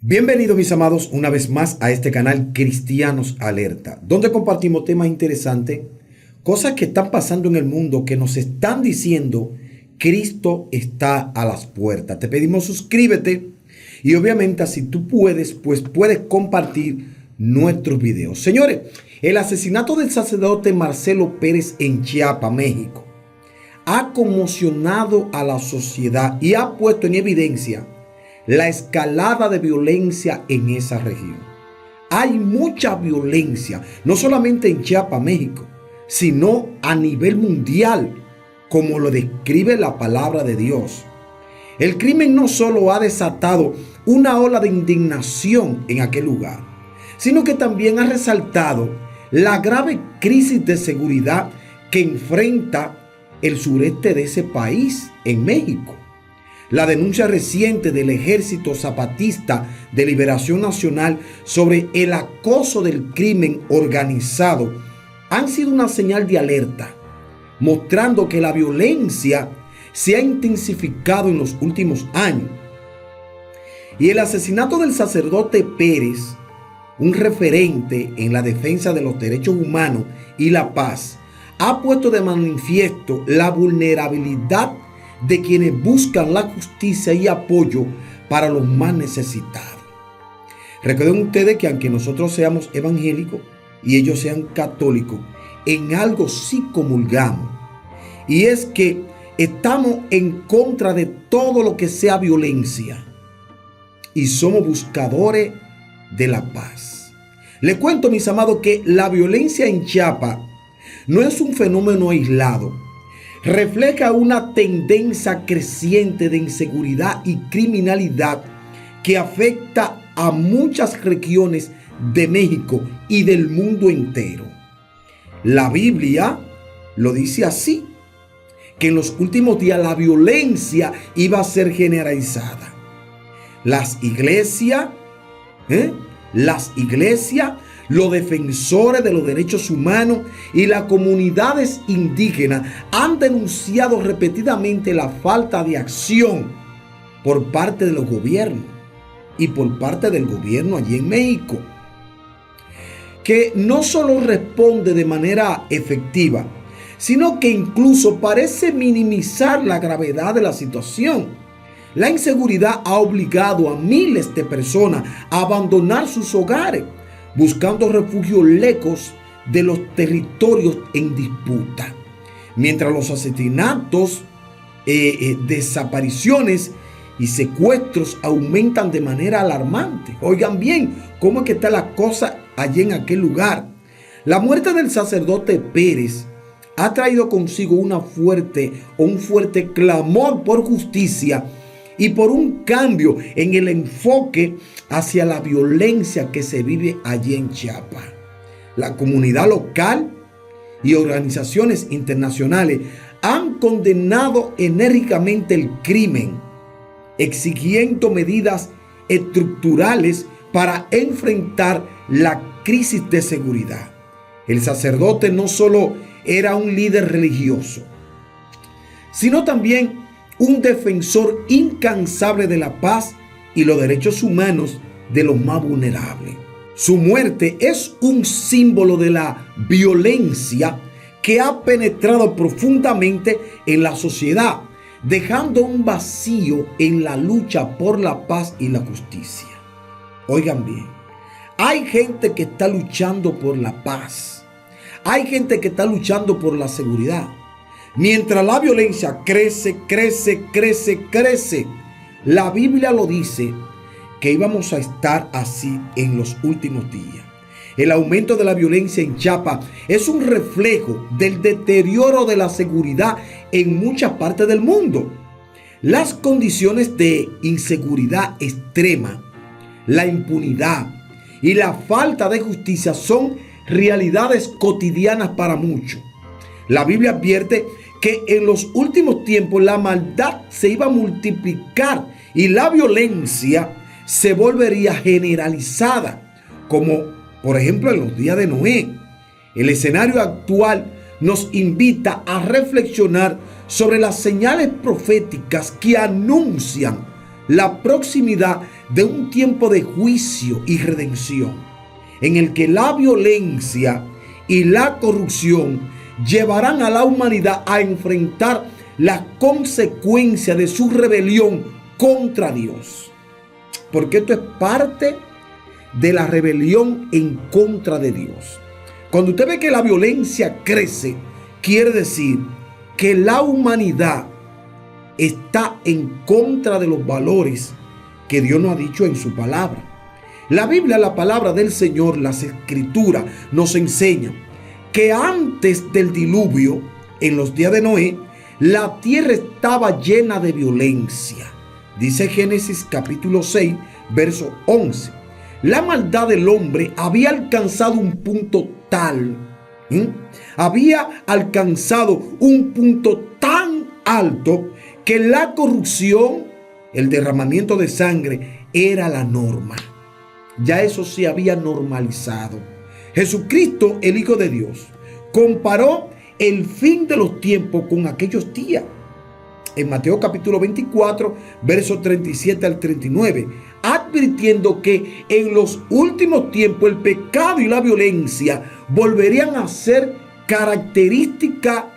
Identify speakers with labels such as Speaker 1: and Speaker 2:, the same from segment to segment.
Speaker 1: Bienvenidos mis amados una vez más a este canal Cristianos Alerta, donde compartimos temas interesantes, cosas que están pasando en el mundo que nos están diciendo Cristo está a las puertas. Te pedimos suscríbete y obviamente si tú puedes, pues puedes compartir nuestros videos. Señores, el asesinato del sacerdote Marcelo Pérez en Chiapas, México, ha conmocionado a la sociedad y ha puesto en evidencia la escalada de violencia en esa región. Hay mucha violencia, no solamente en Chiapas, México, sino a nivel mundial, como lo describe la palabra de Dios. El crimen no solo ha desatado una ola de indignación en aquel lugar, sino que también ha resaltado la grave crisis de seguridad que enfrenta el sureste de ese país, en México. La denuncia reciente del Ejército Zapatista de Liberación Nacional sobre el acoso del crimen organizado han sido una señal de alerta, mostrando que la violencia se ha intensificado en los últimos años. Y el asesinato del sacerdote Pérez, un referente en la defensa de los derechos humanos y la paz, ha puesto de manifiesto la vulnerabilidad de quienes buscan la justicia y apoyo para los más necesitados. Recuerden ustedes que aunque nosotros seamos evangélicos y ellos sean católicos, en algo sí comulgamos, y es que estamos en contra de todo lo que sea violencia y somos buscadores de la paz. Les cuento, mis amados, que la violencia en Chiapas no es un fenómeno aislado. Refleja una tendencia creciente de inseguridad y criminalidad que afecta a muchas regiones de México y del mundo entero. La Biblia lo dice así, que en los últimos días la violencia iba a ser generalizada. Las iglesias, los defensores de los derechos humanos y las comunidades indígenas han denunciado repetidamente la falta de acción por parte de los gobiernos y por parte del gobierno allí en México, que no solo responde de manera efectiva, sino que incluso parece minimizar la gravedad de la situación. La inseguridad ha obligado a miles de personas a abandonar sus hogares, buscando refugio lejos de los territorios en disputa. Mientras los asesinatos, desapariciones y secuestros aumentan de manera alarmante. Oigan bien cómo es que está la cosa allí en aquel lugar. La muerte del sacerdote Pérez ha traído consigo un fuerte clamor por justicia y por un cambio en el enfoque hacia la violencia que se vive allí en Chiapas. La comunidad local y organizaciones internacionales han condenado enérgicamente el crimen, exigiendo medidas estructurales para enfrentar la crisis de seguridad. El sacerdote no solo era un líder religioso, sino también un defensor incansable de la paz y los derechos humanos de los más vulnerables. Su muerte es un símbolo de la violencia que ha penetrado profundamente en la sociedad, dejando un vacío en la lucha por la paz y la justicia. Oigan bien, hay gente que está luchando por la paz, hay gente que está luchando por la seguridad. Mientras la violencia crece, la Biblia lo dice que íbamos a estar así en los últimos días. El aumento de la violencia en Chiapas es un reflejo del deterioro de la seguridad en muchas partes del mundo. Las condiciones de inseguridad extrema, la impunidad y la falta de justicia son realidades cotidianas para muchos. La Biblia advierte que en los últimos tiempos la maldad se iba a multiplicar y la violencia se volvería generalizada, como por ejemplo en los días de Noé. El escenario actual nos invita a reflexionar sobre las señales proféticas que anuncian la proximidad de un tiempo de juicio y redención, en el que la violencia y la corrupción llevarán a la humanidad a enfrentar las consecuencias de su rebelión contra Dios. Porque esto es parte de la rebelión en contra de Dios. Cuando usted ve que la violencia crece, quiere decir que la humanidad está en contra de los valores que Dios nos ha dicho en su palabra. La Biblia, la palabra del Señor, las Escrituras nos enseñan que antes del diluvio, en los días de Noé, la tierra estaba llena de violencia. Dice Génesis capítulo 6, verso 11. La maldad del hombre había alcanzado un punto tal, había alcanzado un punto tan alto que la corrupción, el derramamiento de sangre, era la norma. Ya eso se había normalizado. Jesucristo, el Hijo de Dios, comparó el fin de los tiempos con aquellos días. En Mateo capítulo 24, versos 37 al 39, advirtiendo que en los últimos tiempos el pecado y la violencia volverían a ser característica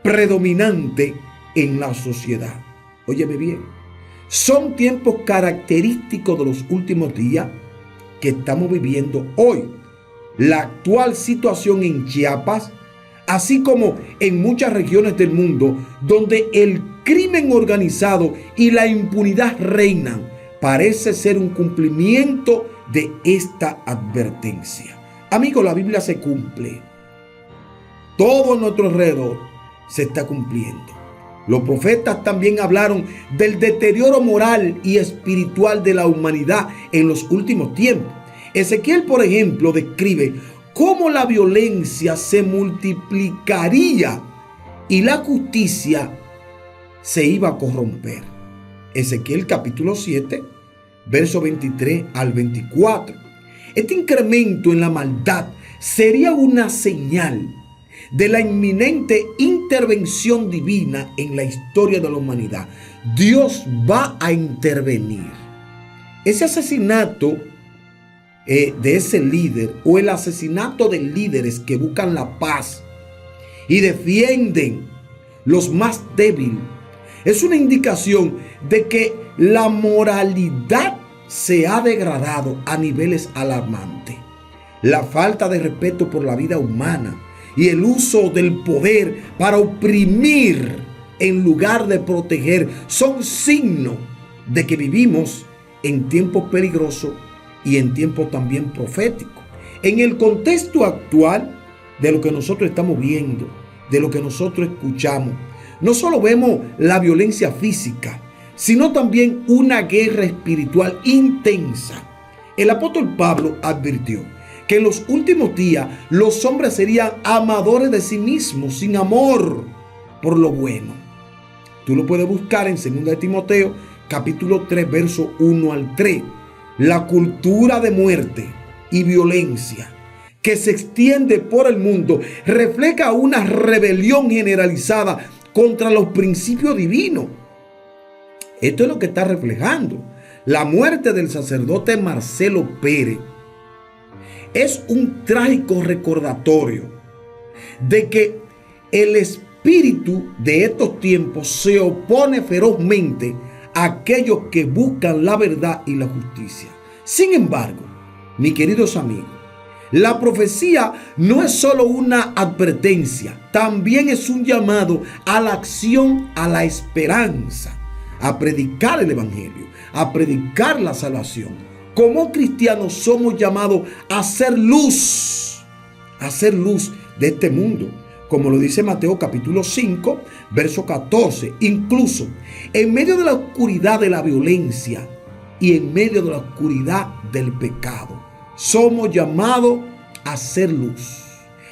Speaker 1: predominante en la sociedad. Óyeme bien, son tiempos característicos de los últimos días que estamos viviendo hoy. La actual situación en Chiapas, así como en muchas regiones del mundo donde el crimen organizado y la impunidad reinan, parece ser un cumplimiento de esta advertencia. Amigo, la Biblia se cumple. Todo a nuestro alrededor se está cumpliendo. Los profetas también hablaron del deterioro moral y espiritual de la humanidad en los últimos tiempos. Ezequiel, por ejemplo, describe cómo la violencia se multiplicaría y la justicia se iba a corromper. Ezequiel capítulo 7, verso 23 al 24. Este incremento en la maldad sería una señal de la inminente intervención divina en la historia de la humanidad. Dios va a intervenir. Ese asesinato de ese líder, o el asesinato de líderes que buscan la paz y defienden los más débiles, es una indicación de que la moralidad se ha degradado a niveles alarmantes. La falta de respeto por la vida humana y el uso del poder para oprimir en lugar de proteger son signos de que vivimos en tiempos peligrosos y en tiempos también proféticos. En el contexto actual de lo que nosotros estamos viendo, de lo que nosotros escuchamos, no solo vemos la violencia física, sino también una guerra espiritual intensa. El apóstol Pablo advirtió que en los últimos días los hombres serían amadores de sí mismos, sin amor por lo bueno. Tú lo puedes buscar en 2 de Timoteo, capítulo 3, verso 1 al 3. La cultura de muerte y violencia que se extiende por el mundo refleja una rebelión generalizada contra los principios divinos. Esto es lo que está reflejando. La muerte del sacerdote Marcelo Pérez es un trágico recordatorio de que el espíritu de estos tiempos se opone ferozmente a aquellos que buscan la verdad y la justicia. Sin embargo, mis queridos amigos, la profecía no es solo una advertencia, también es un llamado a la acción, a la esperanza, a predicar el evangelio, a predicar la salvación. Como cristianos somos llamados a hacer luz de este mundo, como lo dice Mateo capítulo 5, verso 14. Incluso en medio de la oscuridad de la violencia y en medio de la oscuridad del pecado, somos llamados a hacer luz.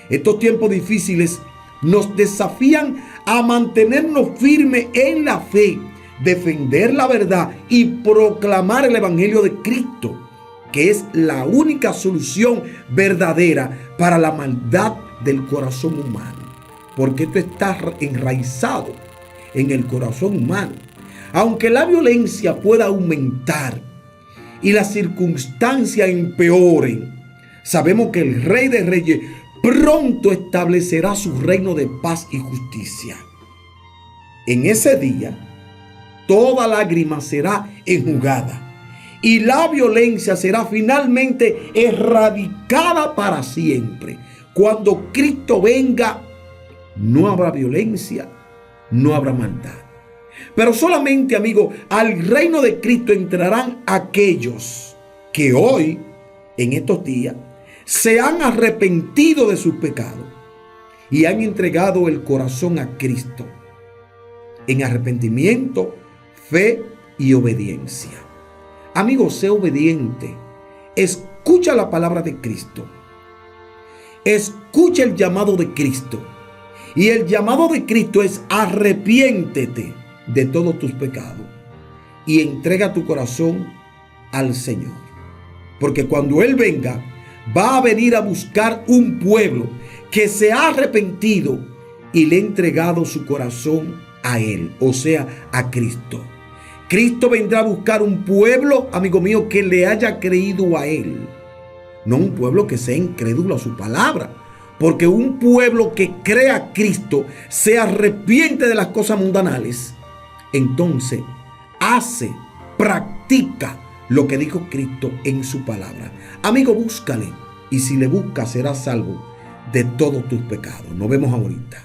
Speaker 1: Estos tiempos difíciles nos desafían a mantenernos firmes en la fe, defender la verdad y proclamar el evangelio de Cristo, que es la única solución verdadera para la maldad del corazón humano. Porque esto está enraizado en el corazón humano. Aunque la violencia pueda aumentar y las circunstancias empeoren, sabemos que el Rey de Reyes pronto establecerá su reino de paz y justicia. En ese día, toda lágrima será enjugada y la violencia será finalmente erradicada para siempre. Cuando Cristo venga, no habrá violencia, no habrá maldad. Pero solamente, amigo, al reino de Cristo entrarán aquellos que hoy, en estos días, se han arrepentido de sus pecados y han entregado el corazón a Cristo en arrepentimiento, fe y obediencia. Amigo, sé obediente. Escucha la palabra de Cristo. Escucha el llamado de Cristo. Y el llamado de Cristo es: arrepiéntete de todos tus pecados y entrega tu corazón al Señor. Porque cuando Él venga, va a venir a buscar un pueblo que se ha arrepentido y le ha entregado su corazón a Él, o sea, a Cristo. Cristo vendrá a buscar un pueblo, amigo mío, que le haya creído a Él. No un pueblo que sea incrédulo a su palabra. Porque un pueblo que crea a Cristo, se arrepiente de las cosas mundanales, entonces practica lo que dijo Cristo en su palabra. Amigo, búscale, y si le buscas serás salvo de todos tus pecados. Nos vemos ahorita.